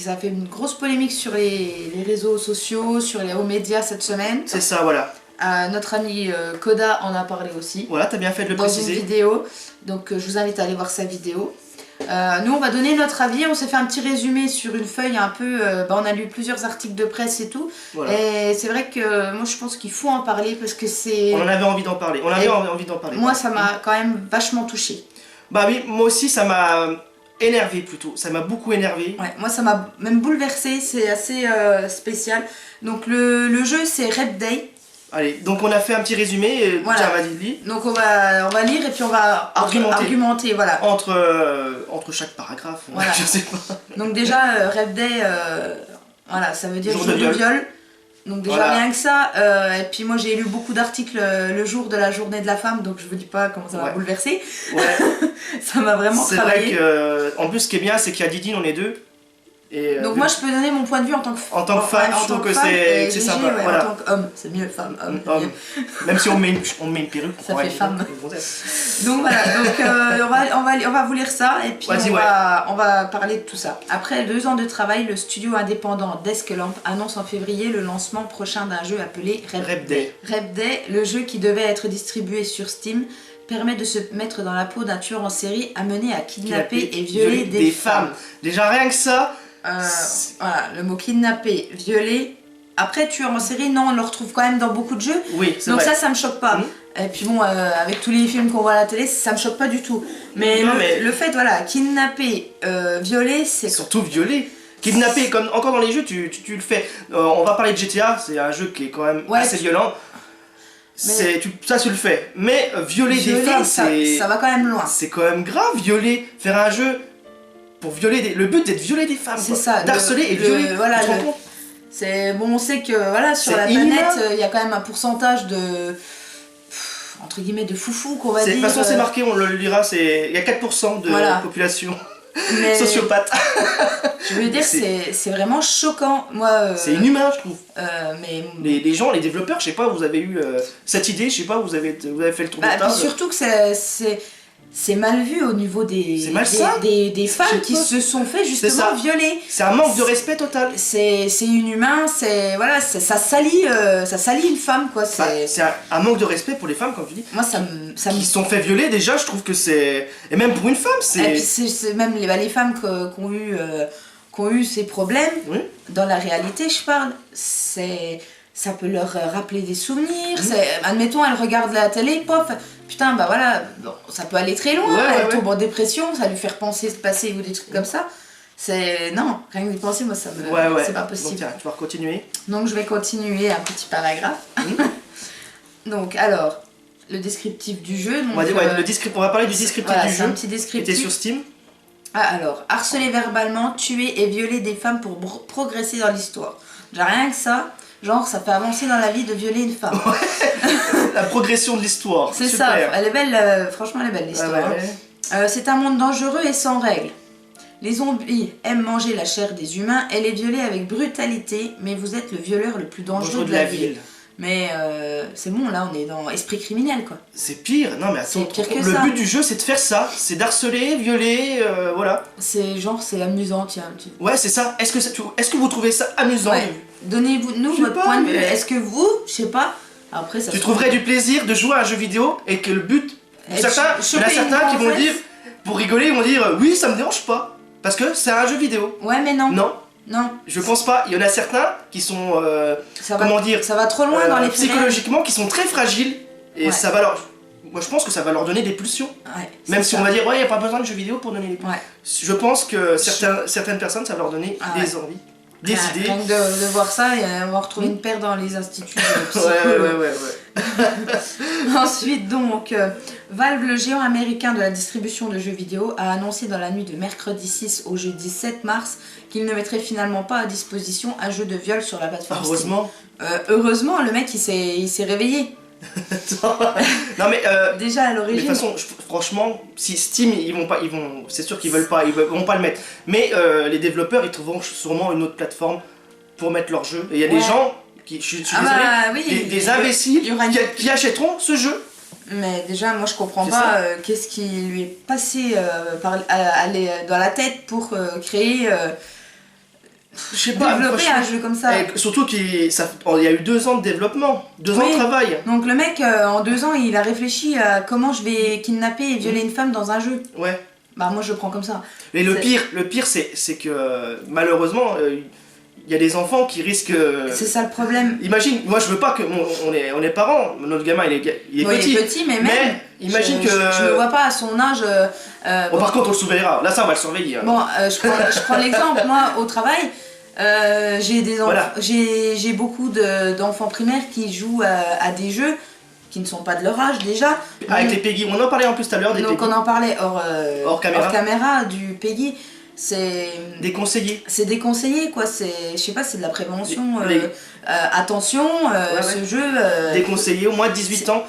ça a fait une grosse polémique sur les réseaux sociaux, aux médias cette semaine. C'est ça, voilà. Notre ami Koda en a parlé aussi. Voilà, t'as bien fait de le dans préciser. Une vidéo, donc je vous invite à aller voir sa vidéo. Nous on va donner notre avis, on s'est fait un petit résumé sur une feuille un peu, on a lu plusieurs articles de presse et tout, voilà. Et c'est vrai que moi je pense qu'il faut en parler parce que c'est... On en avait envie d'en parler, envie d'en parler. Moi ça m'a quand même vachement touchée. Bah oui, moi aussi ça m'a énervé plutôt, ça m'a beaucoup énervé. Ouais, moi ça m'a même bouleversée, c'est assez spécial. Donc le jeu c'est Rep Day. Allez, donc on a fait un petit résumé, voilà. Tiens, vas-y, lis. Donc on va lire et puis on va argumenter voilà. Entre chaque paragraphe, voilà. Je sais pas. Donc déjà, Rep Day, voilà, ça veut dire jour de viol. Donc déjà voilà. Rien que ça, et puis moi j'ai lu beaucoup d'articles le jour de la journée de la femme, donc je vous dis pas comment ça m'a bouleversé. Ouais. Ça m'a vraiment travaillé. C'est vrai que, en plus ce qui est bien c'est qu'il y a Didine, on est deux. Et, donc moi je peux donner mon point de vue en tant que femme. En tant que femme, je trouve que c'est sympa. Ouais, voilà. En tant qu'homme, c'est mieux femme, homme. Même si on met une perruque, ça fait femme. Donc voilà, donc on va vous lire ça et puis on va parler de tout ça. Après 2 ans de travail, le studio indépendant Desk Lamp annonce en février le lancement prochain d'un jeu appelé Rep Day. Rep Day, le jeu qui devait être distribué sur Steam, permet de se mettre dans la peau d'un tueur en série amené à kidnapper et violer des femmes. Déjà rien que ça. Voilà, le mot kidnapper, violer. Après, tueur en série, non, on le retrouve quand même dans beaucoup de jeux. Oui, c'est donc vrai. Ça me choque pas. Et puis bon, avec tous les films qu'on voit à la télé, ça me choque pas du tout. Mais, le fait, voilà, kidnapper, violer, c'est... Surtout violer. Kidnapper, comme encore dans les jeux, tu le fais. On va parler de GTA, c'est un jeu qui est quand même assez violent. Ça tu le fais. Mais violer des femmes, ça va quand même loin. C'est quand même grave, violer, faire un jeu... Pour violer le but d'être violer des femmes, c'est ça, d'harceler et violer, voilà, bon, on sait que voilà, sur la planète, il y a quand même un pourcentage de entre guillemets de foufou qu'on va dire. De toute façon c'est marqué, on le lira, il y a 4% de population sociopathe. Je veux dire, c'est vraiment choquant. Moi, c'est inhumain, je trouve. Mais les gens, les développeurs, je sais pas, vous avez eu cette idée, je sais pas, vous avez fait le tour de table. Surtout que c'est mal vu au niveau des femmes qui se sont fait justement violer. C'est un manque de respect total. C'est inhumain, voilà, ça salit une femme quoi. C'est un manque de respect pour les femmes comme tu dis. Moi qui se sont fait violer déjà, je trouve que c'est... Et même pour une femme c'est... Et puis c'est même les femmes qui ont eu ces problèmes, dans la réalité je parle, ça peut leur rappeler des souvenirs, admettons elle regarde la télé, pof, putain bah voilà, bon, ça peut aller très loin, elle tombe en dépression, ça lui fait repenser ce passé ou des trucs comme ça. Non, rien que d'y penser, moi ça me... c'est pas possible. Donc tiens, tu vas continuer. Donc je vais continuer un petit paragraphe. Donc alors, le descriptif du jeu. Donc, on va parler du descriptif du jeu. Un petit descriptif. Qui était sur Steam. Alors, harceler verbalement, tuer et violer des femmes pour progresser dans l'histoire. Déjà rien que ça, genre ça fait avancer dans la vie de violer une femme. La progression de l'histoire. C'est ça, elle est belle, franchement elle est belle l'histoire. C'est un monde dangereux et sans règles. Les zombies aiment manger la chair des humains et les violer avec brutalité, mais vous êtes le violeur le plus dangereux de la ville. Mais c'est bon, là on est dans esprit criminel quoi. C'est pire, non mais attends, pire que le but du jeu c'est de faire ça, c'est d'harceler, violer, voilà. C'est amusant, tiens. Ouais c'est ça, est-ce que vous trouvez ça amusant? Donnez-nous votre point de vue, est-ce que vous, je sais pas, après ça... Tu trouverais du plaisir de jouer à un jeu vidéo et que le but... il y en a certains qui vont dire, pour rigoler, ils vont dire oui ça me dérange pas, parce que c'est un jeu vidéo. Ouais mais non. Non, je pense pas. Il y en a certains qui sont, ça va trop loin dans les psychologiquement, qui sont très fragiles et ça va leur... Moi je pense que ça va leur donner des pulsions. Même si on va dire il n'y a pas besoin de jeux vidéo pour donner des pulsions. Je pense que certaines personnes ça va leur donner des envies, des idées. Donc de voir ça, on va retrouver une paire dans les instituts de psycho. Ensuite donc, Valve, le géant américain de la distribution de jeux vidéo, a annoncé dans la nuit de mercredi 6 au jeudi 7 mars qu'il ne mettrait finalement pas à disposition un jeu de viol sur la plateforme Heureusement. Steam. Heureusement, le mec il s'est réveillé. Non mais déjà à l'origine. De toute façon, franchement, si Steam c'est sûr qu'ils vont pas le mettre. Mais les développeurs ils trouveront sûrement une autre plateforme pour mettre leur jeu. Et il y a des gens je suis désolé, des imbéciles qui achèteront ce jeu. Mais déjà, moi je comprends pas qu'est-ce qui lui est passé dans la tête pour créer je sais pas, développer un jeu comme ça. Surtout qu'il y a eu 2 ans de développement, 2 ans de travail. Donc le mec, en 2 ans, il a réfléchi à comment je vais kidnapper et violer une femme dans un jeu. Ouais. Bah moi je le prends comme ça. Et le pire c'est que malheureusement, il y a des enfants qui risquent... C'est ça le problème. Imagine, moi je veux pas que... on est parents, notre gamin il est petit. Il est petit, mais imagine que... Je le vois pas à son âge... bon, par contre on le surveillera, là ça on va le surveiller. Hein. Bon, je prends l'exemple, moi au travail, j'ai des voilà. j'ai beaucoup d'enfants primaires qui jouent à des jeux qui ne sont pas de leur âge déjà. Avec les PEGI, on en parlait en plus tout à l'heure des donc PEGI. on en parlait hors caméra du PEGI. C'est déconseillé. C'est déconseillé quoi, c'est je sais pas, c'est de la prévention. Attention, ce jeu. Déconseillé au moins de 18 ans.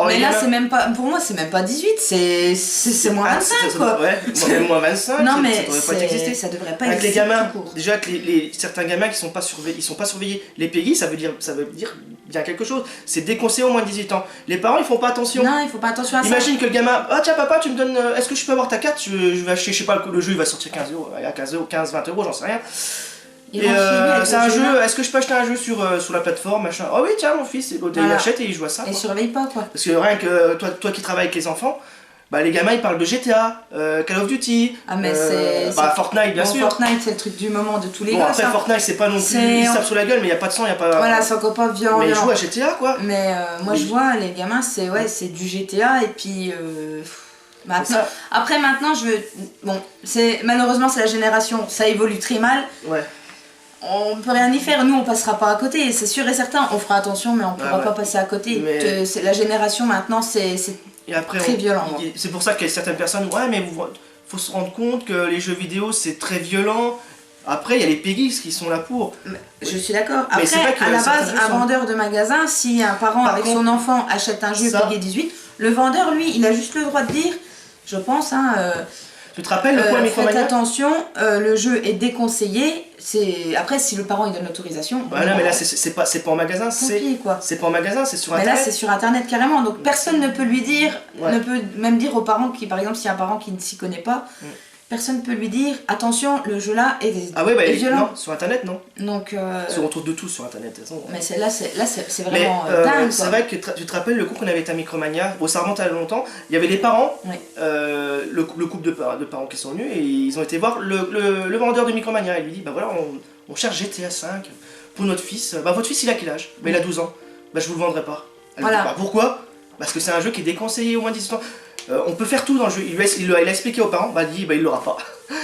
Mais là c'est même pas, pour moi c'est même pas 18, c'est moins 25 quoi. Ouais, même moins 25. Non mais ça devrait pas exister. Ça devrait pas avec exister. Avec les gamins, déjà que certains gamins qui sont pas surveillés, ils sont pas surveillés. Les PEGI ça veut dire bien quelque chose. C'est déconseillé au moins de 18 ans. Les parents ils font pas attention. Non, ils font pas attention à ça. Imagine que le gamin, ah tiens papa tu me donnes, est-ce que je peux avoir ta carte, je vais acheter, je sais pas, le jeu il va sortir 15 euros, à 15 euros, 15, 20 euros, j'en sais rien. Et c'est un jeu, est-ce que je peux acheter un jeu sur la plateforme, machin. Oh oui tiens mon fils, il achète et il joue à ça. Et il surveille pas quoi. Parce que rien que toi qui travailles avec les enfants, bah les gamins ils parlent de GTA, Call of Duty, Fortnite bien sûr. Fortnite c'est le truc du moment de tous les gars. Après Fortnite c'est pas non plus, ils se tapent sur la gueule mais y a pas de sang, y a pas... Voilà, c'est encore pas violent. Mais ils jouent à GTA quoi. Mais moi je vois les gamins c'est du GTA et puis... Maintenant, après maintenant malheureusement c'est la génération, ça évolue très mal. Ouais. On peut rien y faire, nous on passera pas à côté, c'est sûr et certain, on fera attention mais on pourra pas passer à côté. La génération maintenant c'est très violent. C'est pour ça qu'il y a certaines personnes, ouais mais faut se rendre compte que les jeux vidéo c'est très violent. Après il y a les PEGI qui sont là pour. Je suis d'accord. Après à la base un vendeur de magasin, si un parent avec son enfant achète un jeu PEGI 18, le vendeur lui il a juste le droit de dire, je pense tu te rappelles le point Micromania ? Faites attention, le jeu est déconseillé. Après, si le parent il donne l'autorisation. Bah non, mais là c'est pas en magasin, c'est pas en magasin, c'est sur internet. Mais là c'est sur internet carrément, donc personne ne peut lui dire, ne peut même dire aux parents qui, par exemple, s'il y a un parent qui ne s'y connaît pas, personne ne peut lui dire attention, le jeu là est violent. Non, sur internet non. Donc on trouve de tout sur internet. Mais là c'est vraiment dingue. C'est vrai que tu te rappelles le coup qu'on avait été à Micromania, ça remonte à longtemps, il y avait les parents, le couple de parents qui sont venus et ils ont été voir le vendeur de Micromania. Il lui dit bah voilà on cherche GTA 5 pour notre fils. Bah votre fils il a quel âge ? Bah il a 12 ans. Bah je vous le vendrai pas. Elle dit, bah pourquoi ? Parce que c'est un jeu qui est déconseillé au moins 18 ans. On peut faire tout dans le jeu, il a expliqué aux parents, il l'aura pas.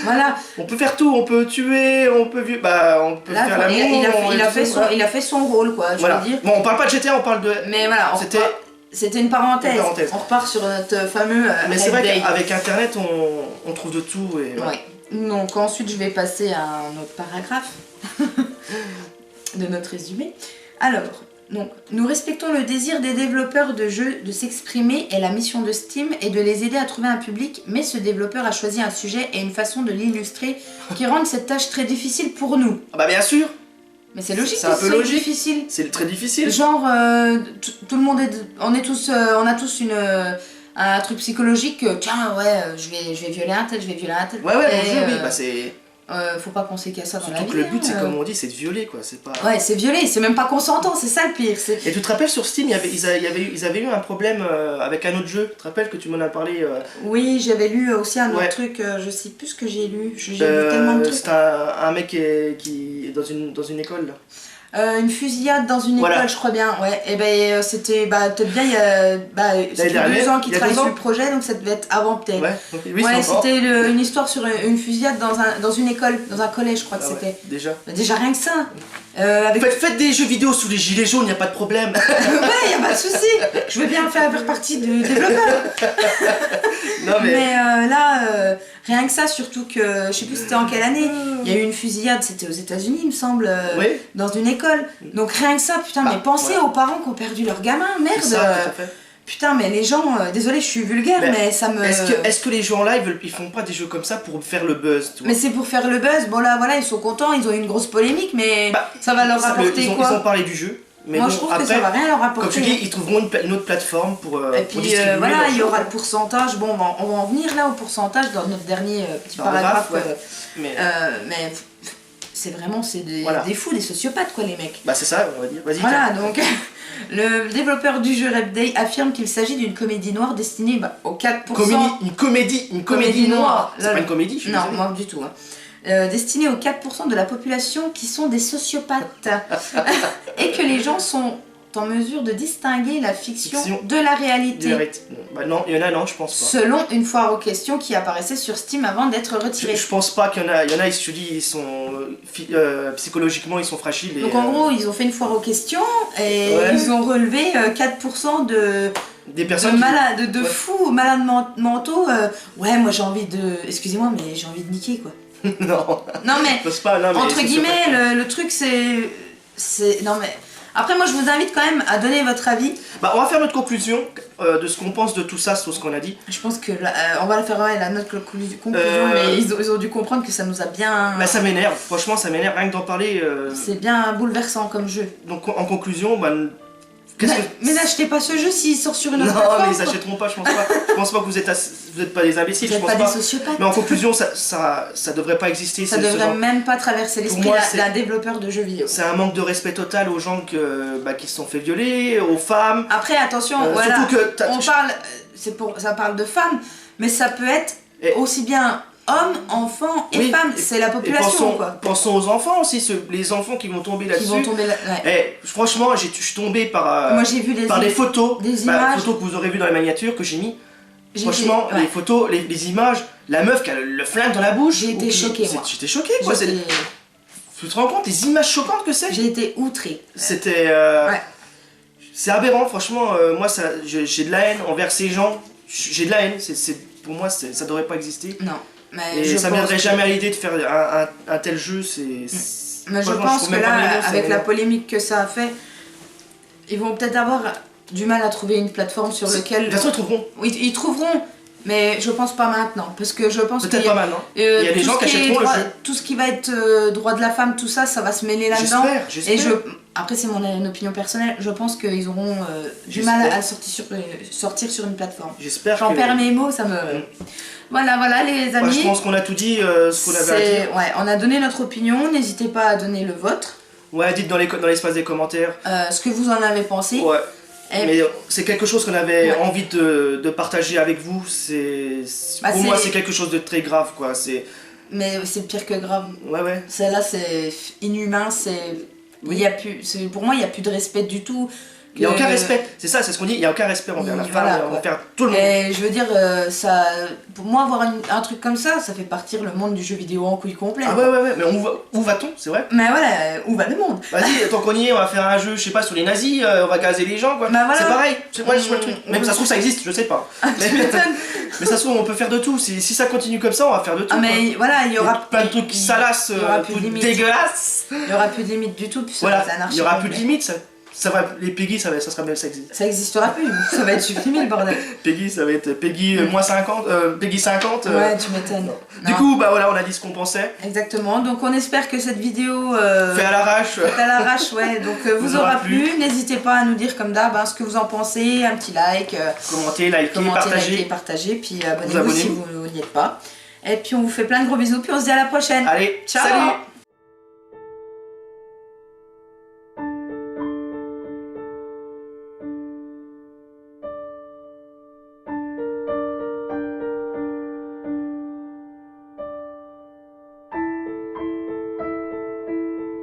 Voilà. On peut faire tout, on peut tuer, on peut faire l'amour. Il a fait son rôle quoi, je veux dire. Bon, on parle pas de GTA, on parle de... Mais voilà, c'était une parenthèse. On repart sur notre fameux... Mais c'est vrai qu'avec internet, on trouve de tout et... Ouais. Donc ensuite je vais passer à un autre paragraphe de notre résumé. Alors... Donc, nous respectons le désir des développeurs de jeux de s'exprimer et la mission de Steam est de les aider à trouver un public, mais ce développeur a choisi un sujet et une façon de l'illustrer qui rendent cette tâche très difficile pour nous. Ah bah bien sûr. Mais c'est logique, c'est un peu logique. Difficile. C'est très difficile. Genre, tout le monde on a tous un truc psychologique, tiens je vais violer un tel, Ouais, oui, bah c'est... faut pas penser qu'il y a ça dans la vie. Surtout que le but, c'est comme on dit, c'est de violer quoi. C'est pas... Ouais, c'est violer, c'est même pas consentant, c'est ça le pire. Et tu te rappelles sur Steam, ils avaient eu un problème avec un autre jeu. Tu te rappelles que tu m'en as parlé Oui, j'avais lu aussi un autre truc, je sais plus ce que j'ai lu. J'ai lu tellement de trucs. C'est un mec qui est dans une école là. Une fusillade dans une école, je crois bien. Ouais. Et ben c'était peut-être bien il y a 2 ans qu'il travaille sur le projet, donc ça devait être avant peut-être. Ouais, c'était une histoire sur une fusillade dans une école, dans un collège, je crois que c'était. Déjà rien que ça. Faites des jeux vidéo sous les gilets jaunes, y a pas de problème. Ouais, y a pas de souci. Je veux bien faire partie du développeur. Non mais là, rien que ça, surtout que je sais plus c'était en quelle année. Il y a eu une fusillade, c'était aux États-Unis, il me semble, dans une école. Donc rien que ça, putain, mais pensez aux parents qui ont perdu leur gamin, merde. Ça, tout à fait. Putain, mais les gens, désolé, je suis vulgaire, mais ça me... Est-ce que les gens là, ils font pas des jeux comme ça pour faire le buzz, tu vois ? Mais c'est pour faire le buzz, bon là, voilà, ils sont contents, ils ont eu une grosse polémique, mais ça va leur rapporter quoi ? Ils ont parlé du jeu. Mais moi je trouve que ça va rien leur apporter. Comme tu dis, ils trouveront une autre plateforme pour et puis distribuer voilà, il y aura le pourcentage, bon on va en venir là au pourcentage dans notre dernier petit paragraphe. Mais c'est vraiment des fous, des sociopathes quoi les mecs. Bah c'est ça, on va dire. Vas-y. Voilà, donc le développeur du jeu Repday affirme qu'il s'agit d'une comédie noire destinée aux 4%... Une comédie noire. C'est pas une comédie, je suis désolé. Non, moi du tout. Destinée aux 4% de la population qui sont des sociopathes. Et que les gens sont en mesure de distinguer la fiction de la réalité. Bah non, il y en a, non, je pense pas. Selon une foire aux questions qui apparaissait sur Steam avant d'être retirée. Je pense pas qu'il y en a, ils se disent, ils sont psychologiquement, ils sont fragiles. Donc en gros, ils ont fait une foire aux questions et ils ont relevé 4% des personnes de fous, malades mentaux. Ouais, moi j'ai envie de... Excusez-moi, mais j'ai envie de niquer quoi. Non mais, entre guillemets, le truc c'est... Non mais... Après moi je vous invite quand même à donner votre avis. Bah on va faire notre conclusion de ce qu'on pense de tout ça, sur ce qu'on a dit. Je pense que on va le faire notre conclusion, mais ils ont dû comprendre que ça nous a bien... Bah ça m'énerve, franchement ça m'énerve, rien que d'en parler. C'est bien bouleversant comme jeu. Donc en conclusion, bah... Mais n'achetez pas ce jeu s'il sort sur une autre plateforme. Non, mais ils n'achèteront pas, je pense pas. Je pense pas que vous êtes pas des imbéciles, je pense pas. Des sociopathes. Mais en conclusion, ça devrait pas exister. Ça devrait même pas traverser l'esprit d'un développeur de jeux vidéo. C'est un manque de respect total aux gens qui se sont fait violer, aux femmes. Après, attention, voilà. Surtout que ça parle de femmes, mais ça peut être aussi bien hommes, enfants et femmes, c'est la population pensons aux enfants aussi, les enfants qui vont tomber là-dessus. Franchement, je suis tombé par les photos, des photos que vous aurez vues dans la miniature que j'ai mis. Franchement, les photos, les images, la meuf qui a le flingue dans la bouche. J'ai été choquée, moi. J'étais choquée, quoi. Tu te rends compte des images choquantes que c'est? J'ai été outrée. C'était... C'est aberrant, franchement, moi j'ai de la haine envers ces gens. J'ai de la haine, pour moi ça devrait pas exister. Non. Mais et ça ne viendrait jamais à l'idée de faire un tel jeu, Mais je pense que là, avec la polémique que ça a fait, ils vont peut-être avoir du mal à trouver une plateforme sur laquelle... De toute façon, ils trouveront. Oui, ils trouveront, mais je pense pas maintenant, parce que je pense peut-être pas maintenant. Il y a des gens qui achèteront le jeu. Tout ce qui va être droit de la femme, tout ça, ça va se mêler là-dedans. J'espère. Et après, c'est mon opinion personnelle, je pense qu'ils auront du mal à sortir sur une plateforme. J'en perds mes mots, ça me... Voilà les amis. Je pense qu'on a tout dit, ce qu'on avait à dire. Ouais, on a donné notre opinion, n'hésitez pas à donner le vôtre. Ouais, dites dans l'espace des commentaires. Ce que vous en avez pensé. Ouais. Mais c'est quelque chose qu'on avait envie de partager avec vous. Pour moi, c'est quelque chose de très grave, quoi. Mais c'est pire que grave. Ouais. Celle-là, c'est inhumain, pour moi, il n'y a plus de respect du tout. Il n'y a aucun respect, c'est ce qu'on dit, il n'y a aucun respect envers la femme, envers tout le monde. Et je veux dire, pour moi, avoir un truc comme ça fait partir le monde du jeu vidéo en couille complète. Ah ouais, mais où va-t-on, c'est vrai? Mais voilà, où va le monde? Vas-y, tant qu'on y est, on va faire un jeu, je sais pas, sur les nazis, on va gazer les gens, quoi. C'est pareil, je vois le truc. Même ça se trouve, ça existe, je sais pas. Mais ça se trouve, on peut faire de tout, si ça continue comme ça, on va faire de tout. Mais voilà, il y aura plein de trucs qui salassent, dégueulasses. Il n'y aura plus de limite du tout, puis voilà, il n'y aura plus de limite, les Peggy, ça sera même ça existe. Ça existera plus, ça va être supprimé le bordel. Peggy, ça va être Peggy moins 50, Peggy 50. Ouais, tu m'étonnes. Du coup, bah voilà, on a dit ce qu'on pensait. Exactement, donc on espère que cette vidéo... fait à l'arrache. Ouais, donc vous aura plu. N'hésitez pas à nous dire comme d'hab ce que vous en pensez, un petit like. Commentez, partagez, puis abonnez-vous si vous n'y êtes pas. Et puis on vous fait plein de gros bisous, puis on se dit à la prochaine. Allez, ciao. Salut.